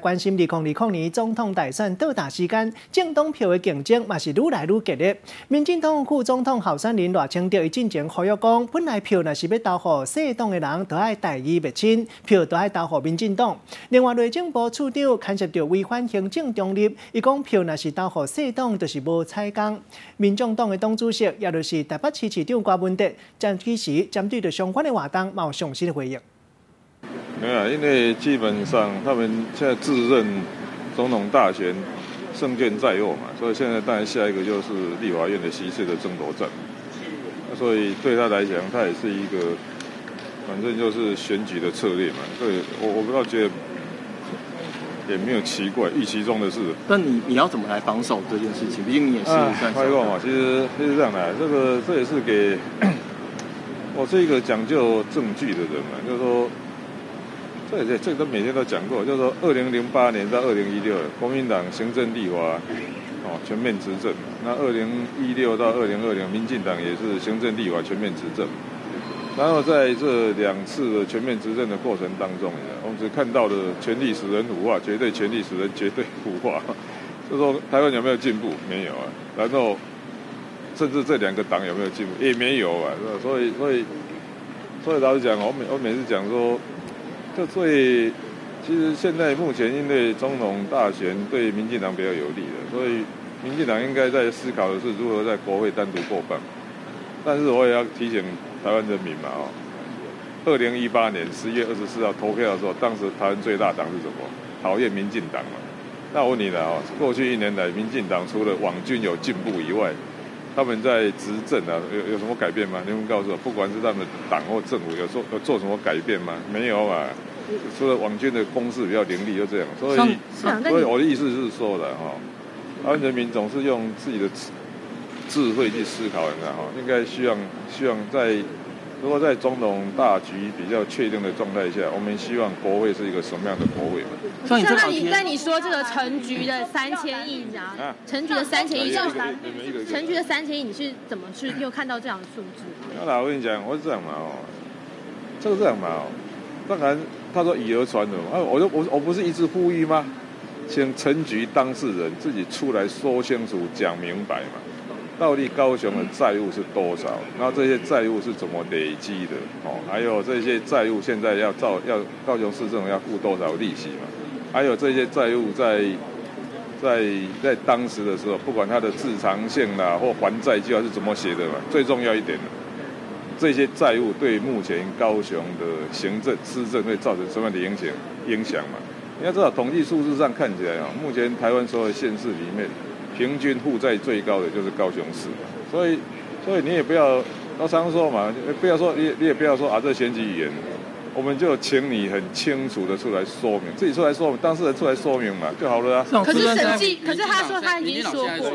关心2020年总统大选倒打时间，政党票的竞争嘛是愈来愈激烈。民进党副总统候选人赖清德伊进前呼吁讲，本来票若是要投予小党的人，就爱大义灭亲，票就爱投予民进党。另外，内政部处长牵涉到违反行政中立，伊讲票若是投予小党，就是无采工。民众党的党主席，也就是台北市市长郭文哲，战期时针对着相关的活动，有详细的回应。 没有，因为基本上他们现在自认总统大选胜券在握嘛，所以现在当然下一个就是立法院的席次的争夺战。所以对他来讲，他也是一个反正就是选举的策略嘛。所以我不知道觉得也没有奇怪，预期中的事。但你要怎么来防守这件事情？毕竟你也是算开过嘛，其实是这样的，这也是给我是一个讲究证据的人嘛，就是说。 这个都每天都讲过，就是说，2008年到2016，国民党行政立法全面执政。那2016到2020，民进党也是行政立法全面执政。然后在这2次的全面执政的过程当中，我们只看到了权力使人腐化，绝对权力使人绝对腐化。就说台湾有没有进步？没有啊。然后甚至这2个党有没有进步？也没有啊。所以老实讲，我每次讲说。 所以，其实现在目前因为总统大选对民进党比较有利的，所以民进党应该在思考的是如何在国会单独过半。但是我也要提醒台湾人民嘛，2018年11月24号投票的时候，当时台湾最大党是什么？讨厌民进党嘛。那我问你了过去1年来，民进党除了网军有进步以外，他们在执政有什么改变吗？你们告诉我，不管是他们党或政府有做什么改变吗？没有嘛。 除了网军的攻势比较凌厉，就这样。所以我的意思是说的台湾人民总是用自己的智慧去思考，应该希望如果在总统大局比较确定的状态下，我们希望国会是一个什么样的国会嘛？那你说这个陈局的3000亿啊，陈局的3000亿，陈局的3000亿，你是怎么去又看到这样的数字？那我跟你讲，我是这样嘛这个这样嘛当然。 他说以讹传讹，我不是一直呼吁吗？请陈局当事人自己出来说清楚、讲明白嘛。到底高雄的债务是多少？然后这些债务是怎么累积的？还有这些债务现在要高雄市政府要付多少利息嘛？还有这些债务在当时的时候，不管它的自偿性啦或还债计划是怎么写的嘛，最重要一点。 这些债务对目前高雄的行政施政会造成什么样的影响嘛？你要知道，统计数字上看起来目前台湾所有县市里面，平均负债最高的就是高雄市嘛。所以你也不要，我常说嘛，不要说你也不要说这选举语言，我们就请你很清楚的出来说明，自己出来说明，当事人出来说明嘛就好了啊。可是他说他已经说过。